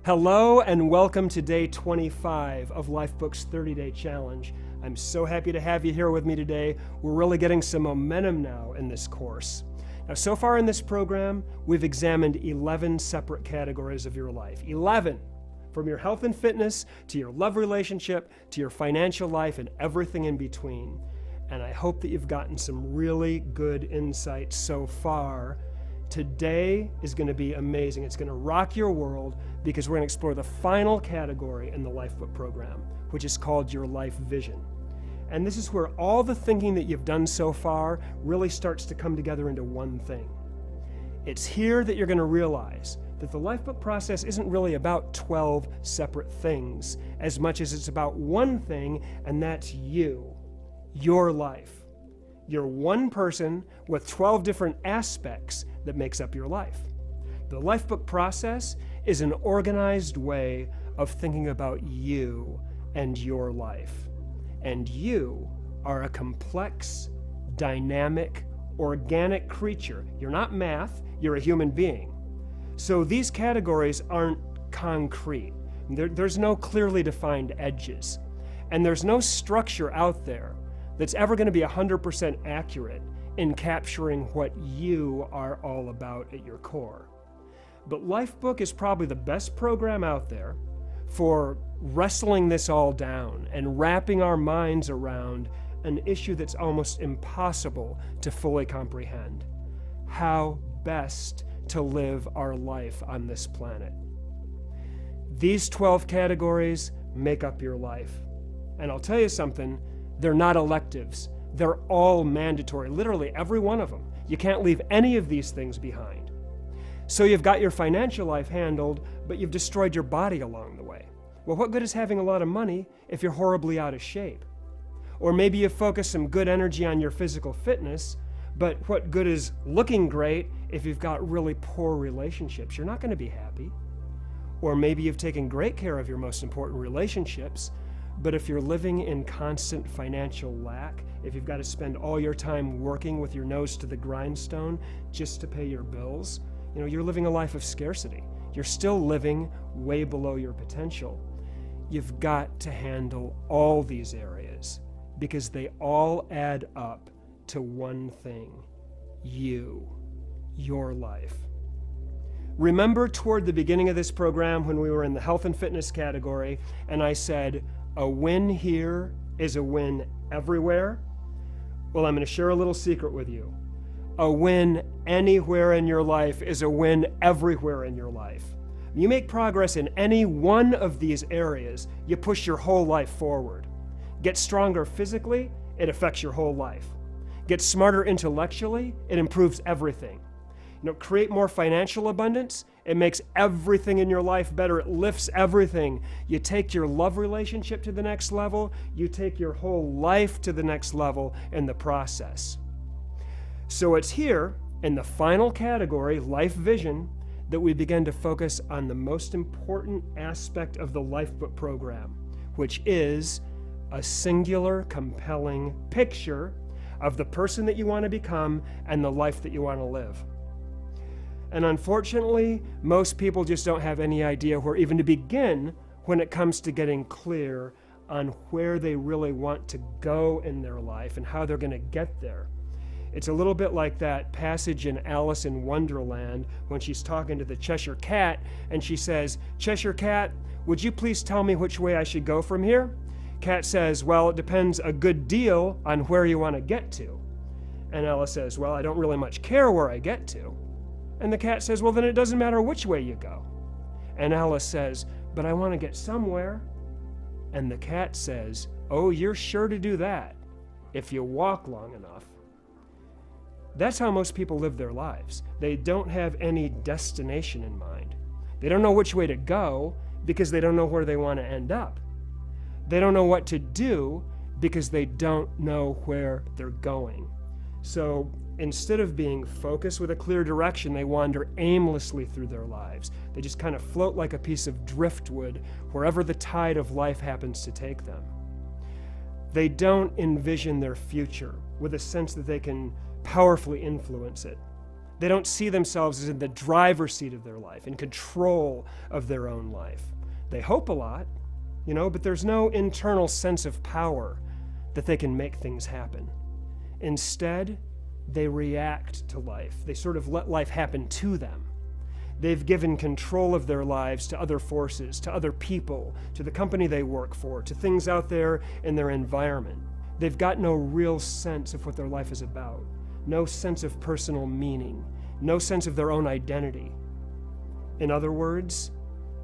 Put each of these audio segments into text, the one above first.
Hello and welcome to day 25 of Lifebook's 30-day challenge. I'm so happy to have you here with me today. We're really getting some momentum now in this course. Now, so far in this program, we've examined 11 separate categories of your life. 11! From your health and fitness, to your love relationship, to your financial life, and everything in between. And I hope that you've gotten some really good insights so far. Today is going to be amazing. It's going to rock your world because we're going to explore the final category in the Lifebook program, which is called your life vision. And this is where all the thinking that you've done so far really starts to come together into one thing. It's here that you're going to realize that the Lifebook process isn't really about 12 separate things as much as it's about one thing, and that's you, your life. You're one person with 12 different aspects that makes up your life. The Lifebook process is an organized way of thinking about you and your life. And you are a complex, dynamic, organic creature. You're not math, you're a human being. So these categories aren't concrete. There's no clearly defined edges. And there's no structure out there that's ever going to be 100% accurate in capturing what you are all about at your core. But Lifebook is probably the best program out there for wrestling this all down and wrapping our minds around an issue that's almost impossible to fully comprehend: how best to live our life on this planet. These 12 categories make up your life. And I'll tell you something, they're not electives. They're all mandatory, literally every one of them. You can't leave any of these things behind. So you've got your financial life handled, but you've destroyed your body along the way. Well, what good is having a lot of money if you're horribly out of shape? Or maybe you focus some good energy on your physical fitness, but what good is looking great if you've got really poor relationships? You're not going to be happy. Or maybe you've taken great care of your most important relationships, but if you're living in constant financial lack, if you've got to spend all your time working with your nose to the grindstone just to pay your bills, you're living a life of scarcity. You're still living way below your potential. You've got to handle all these areas because they all add up to one thing: you, your life. Remember toward the beginning of this program when we were in the health and fitness category and I said, a win here is a win everywhere? Well, I'm going to share a little secret with you. A win anywhere in your life is a win everywhere in your life. You make progress in any one of these areas, you push your whole life forward. Get stronger physically, it affects your whole life. Get smarter intellectually, it improves everything. Create more financial abundance, it makes everything in your life better. It lifts everything. You take your love relationship to the next level, you take your whole life to the next level in the process. So it's here, in the final category, life vision, that we begin to focus on the most important aspect of the Lifebook program, which is a singular, compelling picture of the person that you want to become and the life that you want to live. And unfortunately, most people just don't have any idea where even to begin when it comes to getting clear on where they really want to go in their life and how they're going to get there. It's a little bit like that passage in Alice in Wonderland when she's talking to the Cheshire Cat and she says, "Cheshire Cat, would you please tell me which way I should go from here?" Cat says, "Well, it depends a good deal on where you want to get to." And Alice says, "Well, I don't really much care where I get to." And the cat says, "Well, then it doesn't matter which way you go." And Alice says, "But I want to get somewhere." And the cat says, "Oh, you're sure to do that if you walk long enough." That's how most people live their lives. They don't have any destination in mind. They don't know which way to go because they don't know where they want to end up. They don't know what to do because they don't know where they're going. So instead of being focused with a clear direction, they wander aimlessly through their lives. They just kind of float like a piece of driftwood wherever the tide of life happens to take them. They don't envision their future with a sense that they can powerfully influence it. They don't see themselves as in the driver's seat of their life, in control of their own life. They hope a lot, but there's no internal sense of power that they can make things happen. Instead, they react to life. They sort of let life happen to them. They've given control of their lives to other forces, to other people, to the company they work for, to things out there in their environment. They've got no real sense of what their life is about, no sense of personal meaning, no sense of their own identity. In other words,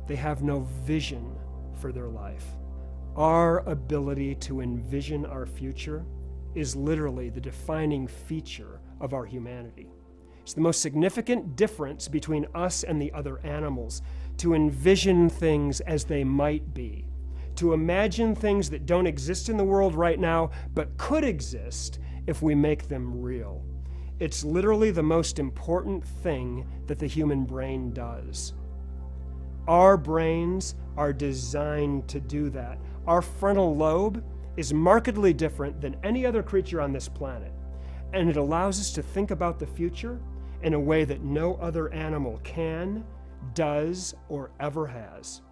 they have no vision for their life. Our ability to envision our future is literally the defining feature of our humanity. It's the most significant difference between us and the other animals, to envision things as they might be, to imagine things that don't exist in the world right now, but could exist if we make them real. It's literally the most important thing that the human brain does. Our brains are designed to do that. Our frontal lobe is markedly different than any other creature on this planet, and it allows us to think about the future in a way that no other animal can, does, or ever has.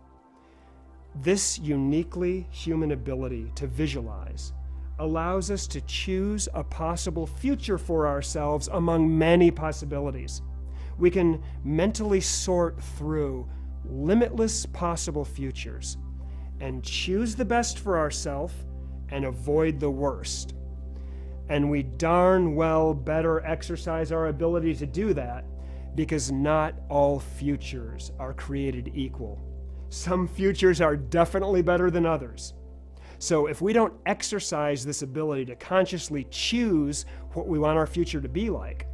This uniquely human ability to visualize allows us to choose a possible future for ourselves among many possibilities. We can mentally sort through limitless possible futures and choose the best for ourselves and avoid the worst. And we darn well better exercise our ability to do that, because not all futures are created equal. Some futures are definitely better than others. So if we don't exercise this ability to consciously choose what we want our future to be like,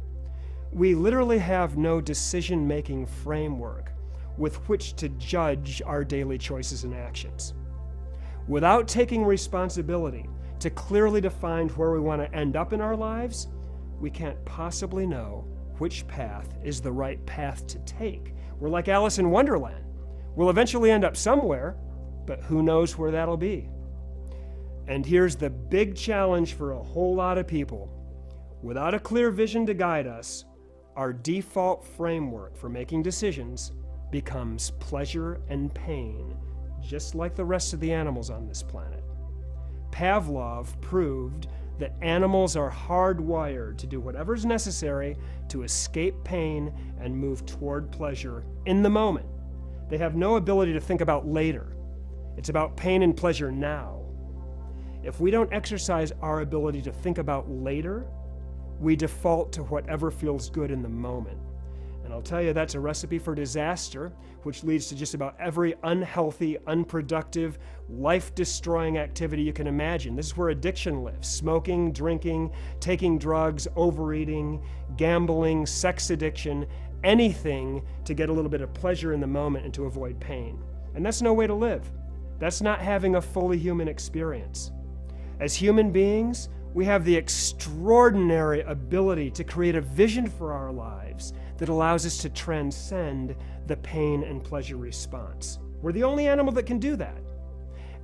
we literally have no decision-making framework with which to judge our daily choices and actions. Without taking responsibility to clearly define where we want to end up in our lives, we can't possibly know which path is the right path to take. We're like Alice in Wonderland. We'll eventually end up somewhere, but who knows where that'll be? And here's the big challenge for a whole lot of people. Without a clear vision to guide us, our default framework for making decisions becomes pleasure and pain, just like the rest of the animals on this planet. Pavlov proved that animals are hardwired to do whatever's necessary to escape pain and move toward pleasure in the moment. They have no ability to think about later. It's about pain and pleasure now. If we don't exercise our ability to think about later, we default to whatever feels good in the moment. And I'll tell you, that's a recipe for disaster, which leads to just about every unhealthy, unproductive, life-destroying activity you can imagine. This is where addiction lives: smoking, drinking, taking drugs, overeating, gambling, sex addiction, anything to get a little bit of pleasure in the moment and to avoid pain. And that's no way to live. That's not having a fully human experience. As human beings, we have the extraordinary ability to create a vision for our lives that allows us to transcend the pain and pleasure response. We're the only animal that can do that.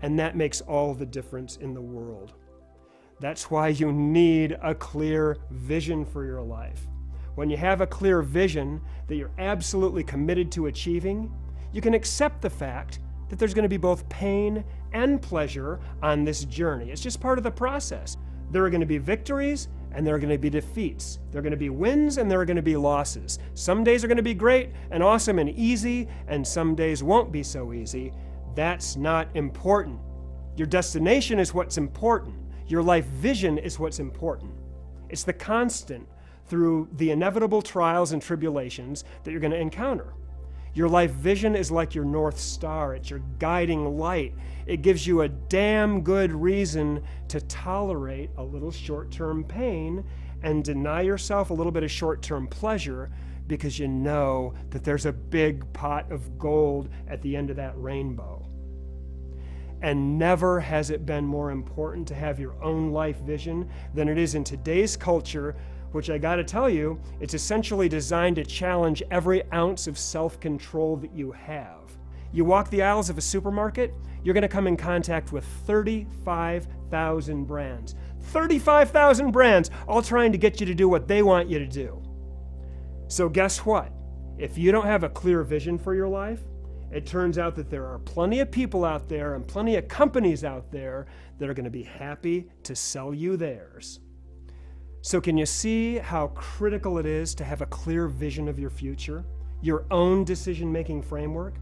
And that makes all the difference in the world. That's why you need a clear vision for your life. When you have a clear vision that you're absolutely committed to achieving, you can accept the fact that there's going to be both pain and pleasure on this journey. It's just part of the process. There are going to be victories and there are going to be defeats. There are going to be wins and there are going to be losses. Some days are going to be great and awesome and easy, and some days won't be so easy. That's not important. Your destination is what's important. Your life vision is what's important. It's the constant through the inevitable trials and tribulations that you're going to encounter. Your life vision is like your North Star. It's your guiding light. It gives you a damn good reason to tolerate a little short-term pain and deny yourself a little bit of short-term pleasure, because you know that there's a big pot of gold at the end of that rainbow. And never has it been more important to have your own life vision than it is in today's culture, which I gotta tell you, it's essentially designed to challenge every ounce of self-control that you have. You walk the aisles of a supermarket, you're gonna come in contact with 35,000 brands. 35,000 brands, all trying to get you to do what they want you to do. So guess what? If you don't have a clear vision for your life, it turns out that there are plenty of people out there and plenty of companies out there that are going to be happy to sell you theirs. So can you see how critical it is to have a clear vision of your future, your own decision-making framework?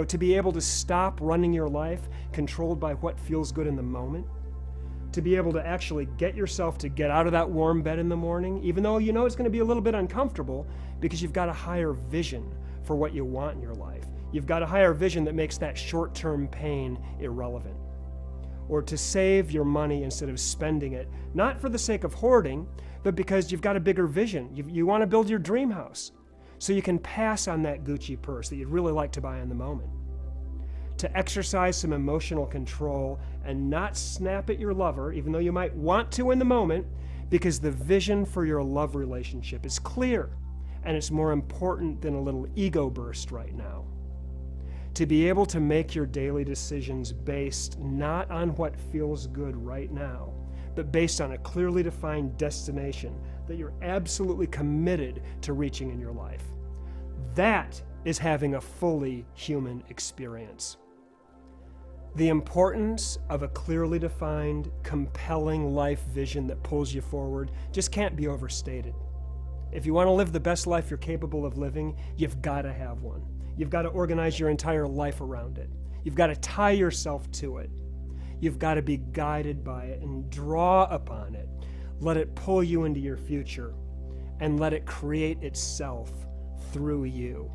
To be able to stop running your life controlled by what feels good in the moment, to be able to actually get yourself to get out of that warm bed in the morning, even though you know it's going to be a little bit uncomfortable because you've got a higher vision for what you want in your life. You've got a higher vision that makes that short-term pain irrelevant. Or to save your money instead of spending it, not for the sake of hoarding, but because you've got a bigger vision. You want to build your dream house, so you can pass on that Gucci purse that you'd really like to buy in the moment. To exercise some emotional control and not snap at your lover, even though you might want to in the moment, because the vision for your love relationship is clear, and it's more important than a little ego burst right now. To be able to make your daily decisions based not on what feels good right now, but based on a clearly defined destination that you're absolutely committed to reaching in your life. That is having a fully human experience. The importance of a clearly defined, compelling life vision that pulls you forward just can't be overstated. If you want to live the best life you're capable of living, you've got to have one. You've got to organize your entire life around it. You've got to tie yourself to it. You've got to be guided by it and draw upon it. Let it pull you into your future and let it create itself through you.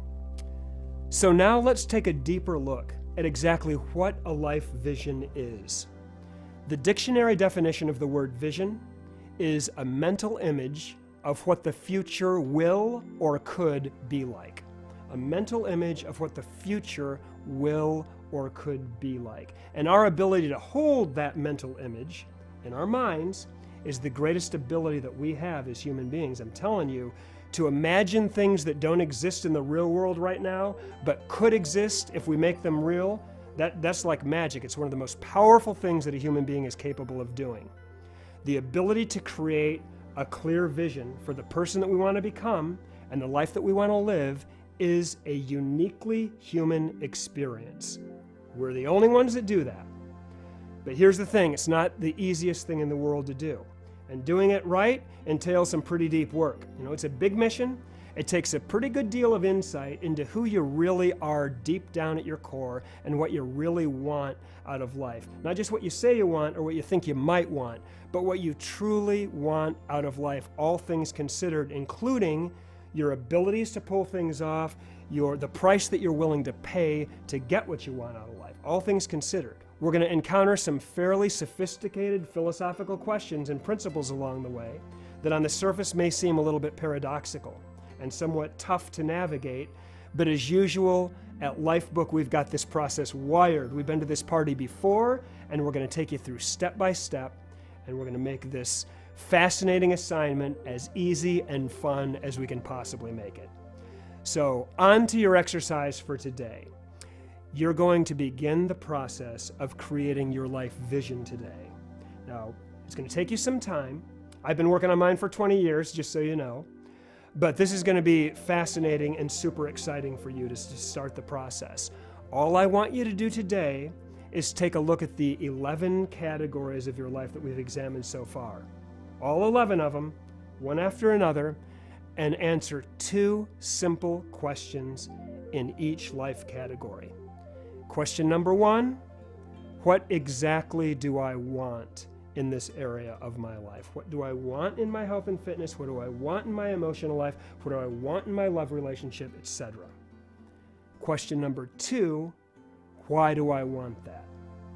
So now let's take a deeper look at exactly what a life vision is. The dictionary definition of the word vision is a mental image of what the future will or could be like. A mental image of what the future will or could be like. And our ability to hold that mental image in our minds is the greatest ability that we have as human beings. I'm telling you, to imagine things that don't exist in the real world right now, but could exist if we make them real, that's like magic. It's one of the most powerful things that a human being is capable of doing. The ability to create a clear vision for the person that we want to become and the life that we want to live is a uniquely human experience. We're the only ones that do that. But here's the thing, it's not the easiest thing in the world to do. And doing it right entails some pretty deep work. It's a big mission. It takes a pretty good deal of insight into who you really are deep down at your core and what you really want out of life. Not just what you say you want or what you think you might want, but what you truly want out of life, all things considered, including your abilities to pull things off, the price that you're willing to pay to get what you want out of life, all things considered. We're going to encounter some fairly sophisticated philosophical questions and principles along the way that on the surface may seem a little bit paradoxical and somewhat tough to navigate, but as usual, at Lifebook, we've got this process wired. We've been to this party before, and we're going to take you through step by step, and we're going to make this fascinating assignment as easy and fun as we can possibly make it. So, on to your exercise for today. You're going to begin the process of creating your life vision today. Now, it's going to take you some time. I've been working on mine for 20 years, just so you know. But this is going to be fascinating and super exciting for you to start the process. All I want you to do today is take a look at the 11 categories of your life that we've examined so far. All 11 of them, one after another, and answer 2 simple questions in each life category. Question number 1, what exactly do I want in this area of my life? What do I want in my health and fitness? What do I want in my emotional life? What do I want in my love relationship, etc.? Question number 2, why do I want that?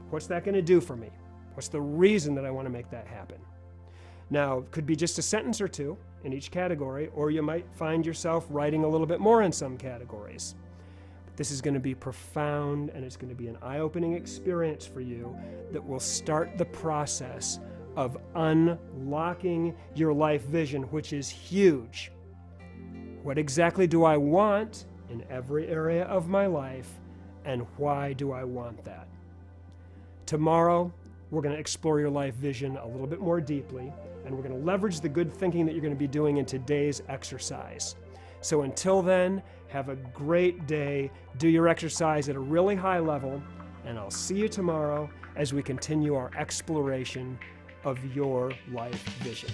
What's that going to do for me? What's the reason that I want to make that happen? Now, it could be just a sentence or 2 in each category, or you might find yourself writing a little bit more in some categories. This is going to be profound, and it's going to be an eye-opening experience for you that will start the process of unlocking your life vision, which is huge. What exactly do I want in every area of my life, and why do I want that? Tomorrow, we're going to explore your life vision a little bit more deeply, and we're going to leverage the good thinking that you're going to be doing in today's exercise So until then, have a great day, do your exercise at a really high level, and I'll see you tomorrow as we continue our exploration of your life vision.